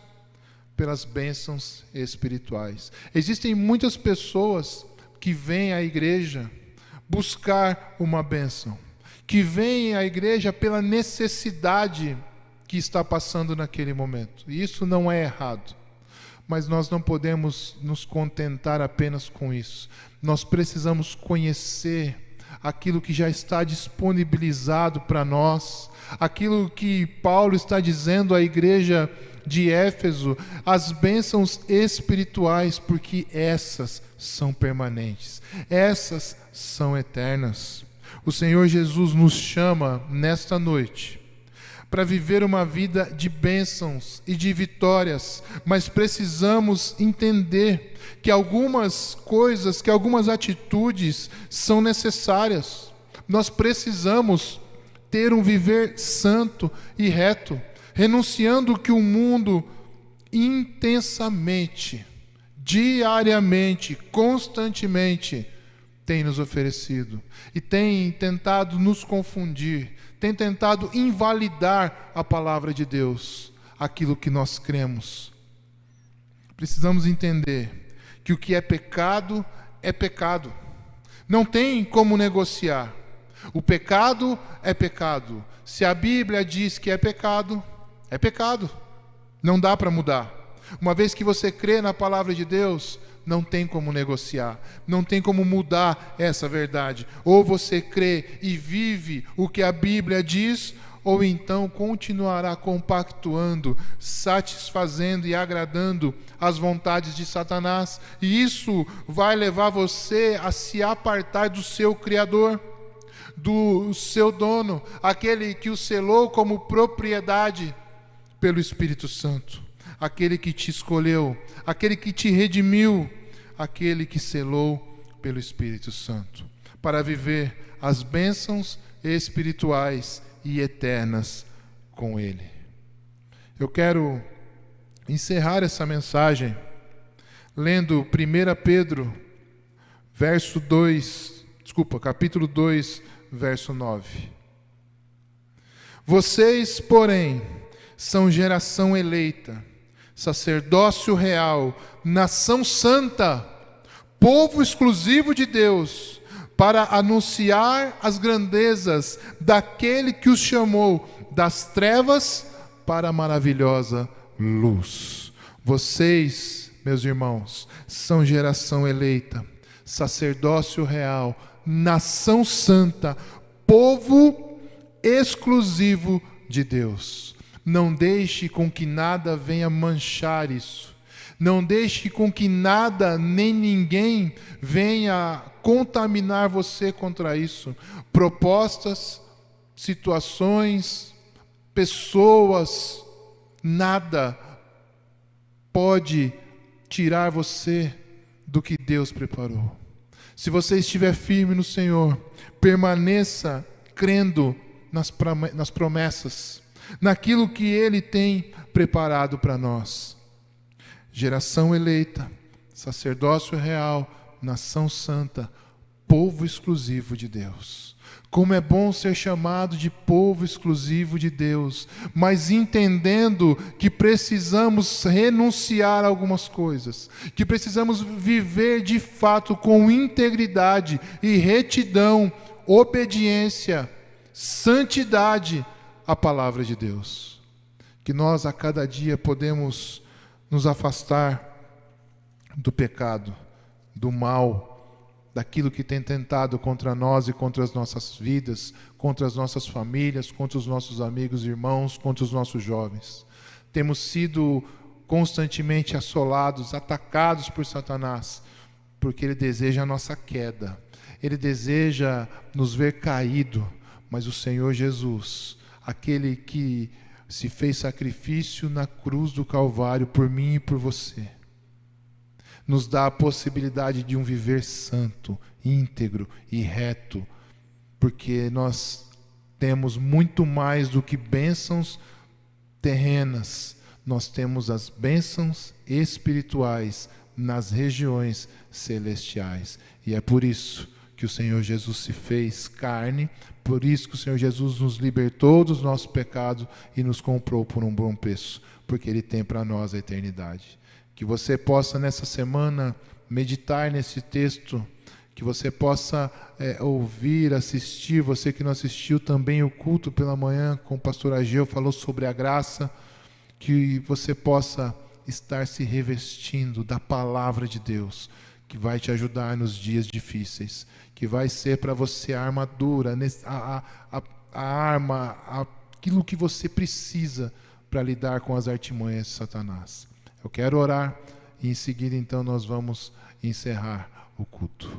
pelas bênçãos espirituais. Existem muitas pessoas que vêm à igreja buscar uma bênção, que vêm à igreja pela necessidade que está passando naquele momento. E isso não é errado, mas nós não podemos nos contentar apenas com isso. Nós precisamos conhecer aquilo que já está disponibilizado para nós, aquilo que Paulo está dizendo à igreja de Éfeso, as bênçãos espirituais, porque essas são permanentes, essas são eternas. O Senhor Jesus nos chama nesta noite para viver uma vida de bênçãos e de vitórias, mas precisamos entender que algumas coisas, que algumas atitudes são necessárias. Nós precisamos ter um viver santo e reto, renunciando o que o mundo intensamente, diariamente, constantemente tem nos oferecido e tem tentado nos confundir, tem tentado invalidar a palavra de Deus, aquilo que nós cremos. Precisamos entender que o que é pecado, não tem como negociar. O pecado é pecado. Se a Bíblia diz que é pecado, não dá para mudar. Uma vez que você crê na palavra de Deus, não tem como negociar, não tem como mudar essa verdade. Ou você crê e vive o que a Bíblia diz, ou então continuará compactuando, satisfazendo e agradando as vontades de Satanás. E isso vai levar você a se apartar do seu Criador, do seu dono, aquele que o selou como propriedade pelo Espírito Santo, aquele que te escolheu, aquele que te redimiu, aquele que selou pelo Espírito Santo, para viver as bênçãos espirituais e eternas com Ele. Eu quero encerrar essa mensagem lendo 1 Pedro, capítulo 2, verso 9. Vocês, porém, são geração eleita, sacerdócio real, nação santa, povo exclusivo de Deus, para anunciar as grandezas daquele que os chamou das trevas para a maravilhosa luz. Vocês, meus irmãos, são geração eleita, sacerdócio real, nação santa, povo exclusivo de Deus. Não deixe com que nada venha manchar isso. Não deixe com que nada nem ninguém venha contaminar você contra isso. Propostas, situações, pessoas, nada pode tirar você do que Deus preparou. Se você estiver firme no Senhor, permaneça crendo nas promessas, naquilo que Ele tem preparado para nós. Geração eleita, sacerdócio real, nação santa, povo exclusivo de Deus. Como é bom ser chamado de povo exclusivo de Deus, mas entendendo que precisamos renunciar a algumas coisas, que precisamos viver de fato com integridade e retidão, obediência, santidade à palavra de Deus. Que nós a cada dia podemos nos afastar do pecado, do mal, daquilo que tem tentado contra nós e contra as nossas vidas, contra as nossas famílias, contra os nossos amigos e irmãos, contra os nossos jovens. Temos sido constantemente assolados, atacados por Satanás, porque ele deseja a nossa queda, ele deseja nos ver caído, mas o Senhor Jesus, aquele que se fez sacrifício na cruz do Calvário por mim e por você, nos dá a possibilidade de um viver santo, íntegro e reto, porque nós temos muito mais do que bênçãos terrenas, nós temos as bênçãos espirituais nas regiões celestiais, e é por isso que o Senhor Jesus se fez carne, por isso que o Senhor Jesus nos libertou dos nossos pecados e nos comprou por um bom preço, porque Ele tem para nós a eternidade. Que você possa nessa semana meditar nesse texto, que você possa ouvir, assistir, você que não assistiu também o culto pela manhã com o pastor Ageu, falou sobre a graça, que você possa estar se revestindo da palavra de Deus, que vai te ajudar nos dias difíceis, que vai ser para você a armadura, a arma, aquilo que você precisa para lidar com as artimanhas de Satanás. Eu quero orar e em seguida então nós vamos encerrar o culto.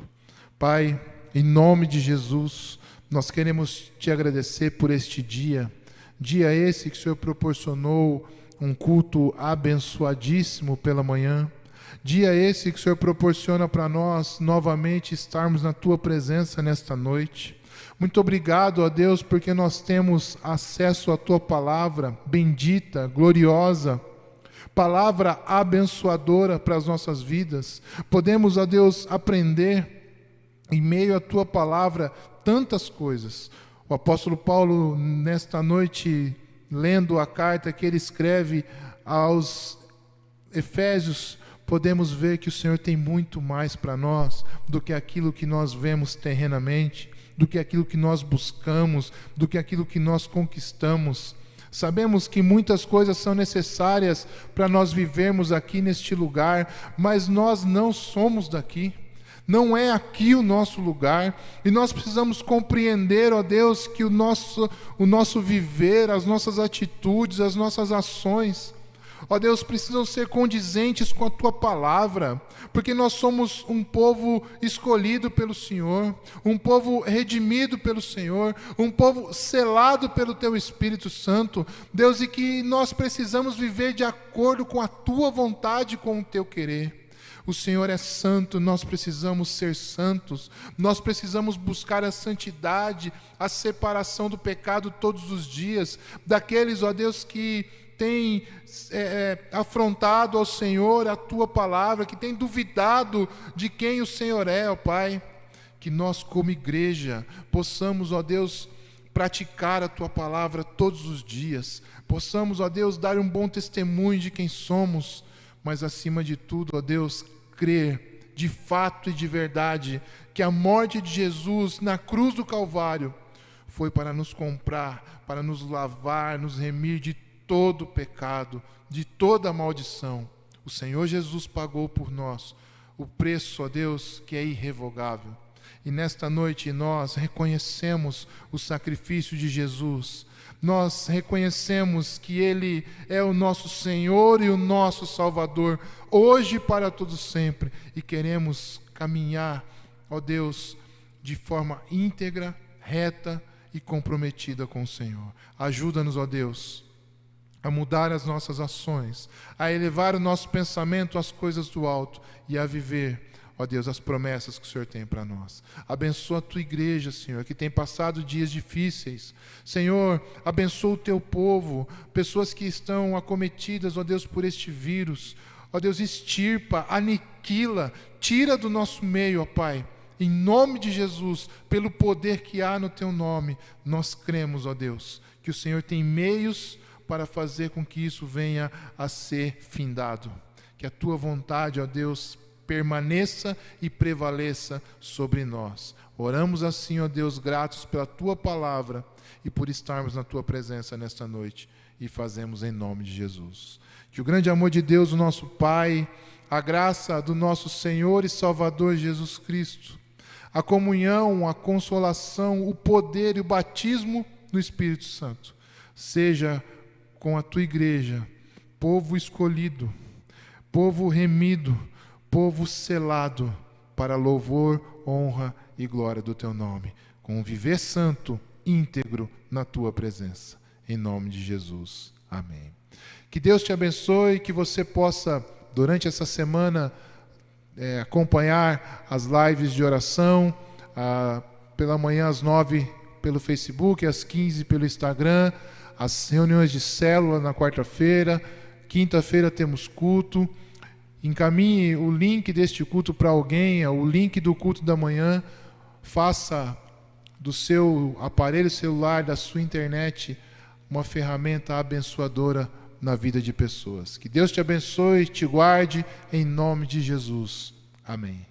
Pai, em nome de Jesus, nós queremos te agradecer por este dia esse que o Senhor proporcionou um culto abençoadíssimo pela manhã, dia esse que o Senhor proporciona para nós novamente estarmos na Tua presença nesta noite. Muito obrigado, ó Deus, porque nós temos acesso à Tua palavra bendita, gloriosa, palavra abençoadora para as nossas vidas. Podemos, ó Deus, aprender em meio à Tua palavra tantas coisas. O apóstolo Paulo, nesta noite, lendo a carta que ele escreve aos Efésios, podemos ver que o Senhor tem muito mais para nós do que aquilo que nós vemos terrenamente, do que aquilo que nós buscamos, do que aquilo que nós conquistamos. Sabemos que muitas coisas são necessárias para nós vivermos aqui neste lugar, mas nós não somos daqui. Não é aqui o nosso lugar, e nós precisamos compreender, ó Deus, que o nosso viver, as nossas atitudes, as nossas ações, ó Deus, precisam ser condizentes com a Tua palavra, porque nós somos um povo escolhido pelo Senhor, um povo redimido pelo Senhor, um povo selado pelo Teu Espírito Santo, Deus, e que nós precisamos viver de acordo com a Tua vontade, com o Teu querer. O Senhor é santo, nós precisamos ser santos, nós precisamos buscar a santidade, a separação do pecado todos os dias, daqueles, ó Deus, que têm afrontado ao Senhor a Tua palavra, que têm duvidado de quem o Senhor é, ó Pai. Que nós, como igreja, possamos, ó Deus, praticar a Tua palavra todos os dias, possamos, ó Deus, dar um bom testemunho de quem somos, mas acima de tudo, ó Deus, crer de fato e de verdade que a morte de Jesus na cruz do Calvário foi para nos comprar, para nos lavar, nos remir de todo pecado, de toda maldição. O Senhor Jesus pagou por nós o preço, ó Deus, que é irrevogável. E nesta noite nós reconhecemos o sacrifício de Jesus. Nós reconhecemos que Ele é o nosso Senhor e o nosso Salvador, hoje e para todo sempre. E queremos caminhar, ó Deus, de forma íntegra, reta e comprometida com o Senhor. Ajuda-nos, ó Deus, a mudar as nossas ações, a elevar o nosso pensamento às coisas do alto e a viver, ó Deus, as promessas que o Senhor tem para nós. Abençoa a Tua igreja, Senhor, que tem passado dias difíceis. Senhor, abençoa o Teu povo, pessoas que estão acometidas, ó Deus, por este vírus. Ó Deus, extirpa, aniquila, tira do nosso meio, ó Pai. Em nome de Jesus, pelo poder que há no Teu nome, nós cremos, ó Deus, que o Senhor tem meios para fazer com que isso venha a ser findado. Que a Tua vontade, ó Deus, permaneça e prevaleça sobre nós. Oramos assim, ó Deus, gratos pela Tua palavra e por estarmos na Tua presença nesta noite, e fazemos em nome de Jesus. Que o grande amor de Deus, o nosso Pai, a graça do nosso Senhor e Salvador Jesus Cristo, a comunhão, a consolação, o poder e o batismo no Espírito Santo, seja com a Tua igreja, povo escolhido, povo remido, povo selado para louvor, honra e glória do Teu nome, com um viver santo, íntegro na Tua presença. Em nome de Jesus. Amém. Que Deus te abençoe, que você possa, durante essa semana, acompanhar as lives de oração, pela manhã às 9 pelo Facebook, às 15 pelo Instagram, as reuniões de célula na quarta-feira, quinta-feira temos culto. Encaminhe o link deste culto para alguém, o link do culto da manhã. Faça do seu aparelho celular, da sua internet, uma ferramenta abençoadora na vida de pessoas. Que Deus te abençoe, te guarde, em nome de Jesus. Amém.